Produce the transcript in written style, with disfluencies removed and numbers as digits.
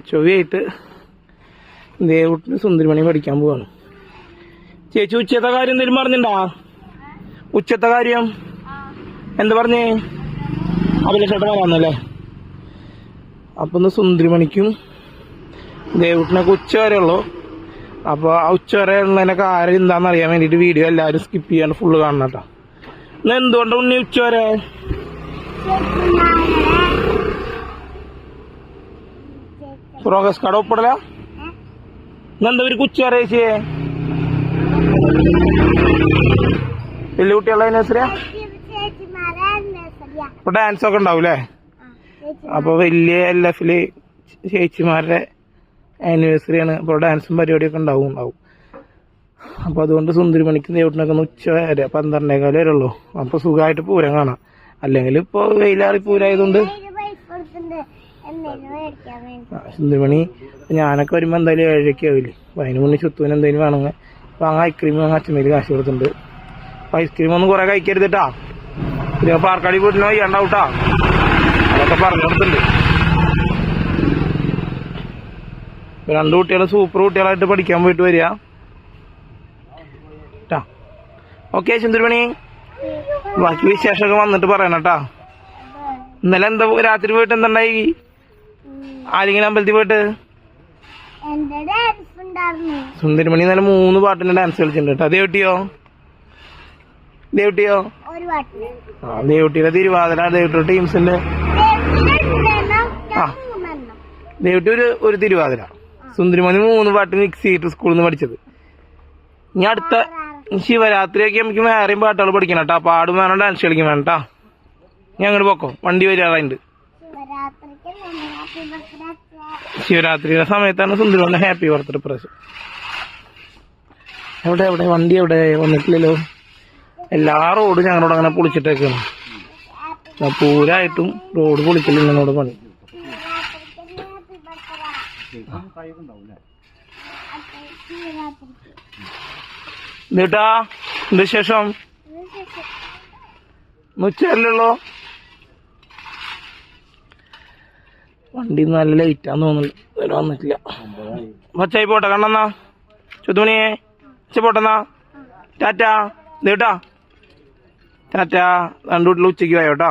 ചൊവ്വയായിട്ട് ദേവൂട്ടിന് സുന്ദരിമണി പഠിക്കാൻ പോവാണ്. ചേച്ചി ഉച്ചത്തെ കാര്യം എന്തെങ്കിലും പറഞ്ഞിട്ടുണ്ടാ? ഉച്ചത്തെ കാര്യം എന്താ പറഞ്ഞേ? അഭിലാഷേട്ടൻ വരാന്നല്ലേ? അപ്പൊ ഒന്ന് സുന്ദരിമണിക്കും ദേവൂട്ടിനൊക്കെ ഉച്ച വരെ ഉള്ളു. അപ്പൊ ആ ഉച്ച വരെ ഉള്ളതിന്റെ കാര്യം എന്താണെന്ന് അറിയാൻ വേണ്ടിട്ട് വീഡിയോ എല്ലാവരും സ്കിപ്പ് ചെയ്യാണ്ട് ഫുള്ള് കാണണം കേട്ടോ. ഇന്ന് എന്തുകൊണ്ടാ ഉണ്ണി ഉച്ച വരെ? പ്രോഗ്രസ് കാർഡ് ഒപ്പിടല ഇന്നെന്താ ഇവർക്ക് ഉച്ച വരെ ചേച്ചിയെ? വലിയ കുട്ടികളുടെ നഴ്സറിയാ? ഇപ്പൊ ഡാൻസ് ഒക്കെ ഉണ്ടാവൂലേ? അപ്പൊ വലിയ LF-ല് ചേച്ചിമാരുടെ ആനിവേഴ്സറിയാണ്. അപ്പോൾ ഡാൻസും പരിപാടിയൊക്കെ ഉണ്ടാവും. അപ്പൊ അതുകൊണ്ട് സുന്ദരിമണിക്കും ദേവൂട്ടിനൊക്കെ ഒന്ന് ഉച്ച വരെ 12:15 വരെ ഉള്ളൂ. അപ്പൊ സുഖമായിട്ട് പൂരം കാണാം. അല്ലെങ്കിൽ ഇപ്പൊ വെയിലാറി പൂരായതുകൊണ്ട് സുന്ദരിമണി ഞാനൊക്കെ വരുമ്പോ എന്തായാലും 7:00 ആവില്ലേ? അപ്പൊ അതിന് മുന്നേ ചുത്തുവിന് എന്തെങ്കിലും വേണമെങ്കിൽ വാങ്ങാൻ ഐസ്ക്രീം വാങ്ങാൻ അച്ഛമ്മേല് കാശ് കൊടുത്തിട്ടുണ്ട്. അപ്പൊ ഐസ്ക്രീം ഒന്നും കുറെ കഴിക്കരുതിട്ടാ. പിന്നെ പാർക്കാടി വീട്ടിൽ വയ്യാണ്ടാവൂട്ടാ. അതൊക്കെ പറഞ്ഞു കൊടുത്തിട്ടുണ്ട്. രണ്ടു കുട്ടികൾ സൂപ്പർ കുട്ടികളായിട്ട് പഠിക്കാൻ പോയിട്ട് വരിക. ഓക്കെ സുന്ദരിമണി, ബാക്കി വിശേഷമൊക്കെ വന്നിട്ട് പറയണട്ടാ. ഇന്നലെ എന്താ രാത്രി പോയിട്ട് എന്തുണ്ടായി? ആലിങ്ങനെ അമ്പലത്തിൽ പോയിട്ട് സുന്ദരിമണി ഇന്നലെ 3 പാട്ടിന്റെ ഡാൻസ് കളിച്ചിട്ടുണ്ട് കേട്ടോ. ദേവട്ടിയോ? ദേവട്ടിയുടെ തിരുവാതിര, ദേവട്ടിയുടെ ടീംസിന്റെ ദേവട്ടി ഒരു തിരുവാതിര, സുന്ദരിമണി 3 പാട്ട് മിക്സ് ചെയ്തിട്ട് സ്കൂളിൽ നിന്ന് പഠിച്ചത്. ഇനി അടുത്ത ശിവരാത്രിയൊക്കെ നമുക്ക് വേറെയും പാട്ടുകൾ പഠിക്കണം കേട്ടോ. പാടും വേണം, ഡാൻസ് കളിക്കും വേണം കേട്ടാ. ഞാൻ അങ്ങോട്ട് പോക്കോ, വണ്ടി വരാറുണ്ട്. ശിവരാത്രിയുടെ സമയത്താണ് സുന്ദരിമണി ഹാപ്പി ബർത്ത്ഡേ പ്രാവശ്യം. എവിടെ വണ്ടി എവിടെ വന്നിട്ടില്ലല്ലോ? എല്ലാ റോഡും ഞങ്ങളോട് അങ്ങനെ പൊളിച്ചിട്ടേക്കാണ്. പൂരായിട്ടും റോഡ് പൊളിക്കല് ഞങ്ങളോട് പണി. എന്നിട്ടാ എന്ത് വിശേഷം? ഉച്ചയല്ലോ. വണ്ടി നല്ല ലൈറ്റാന്ന് തോന്നുന്നു, ഇതുവരെ വന്നിട്ടില്ല. മച്ചായി പോട്ടെ കണ്ണെന്നാ. ചുത്തുമണിയെ പോട്ടെന്നാ. ടാറ്റാ ദേട്ടാ, ടാറ്റാ. 2 വീട്ടിൽ ഉച്ചയ്ക്ക് പോയോട്ടാ.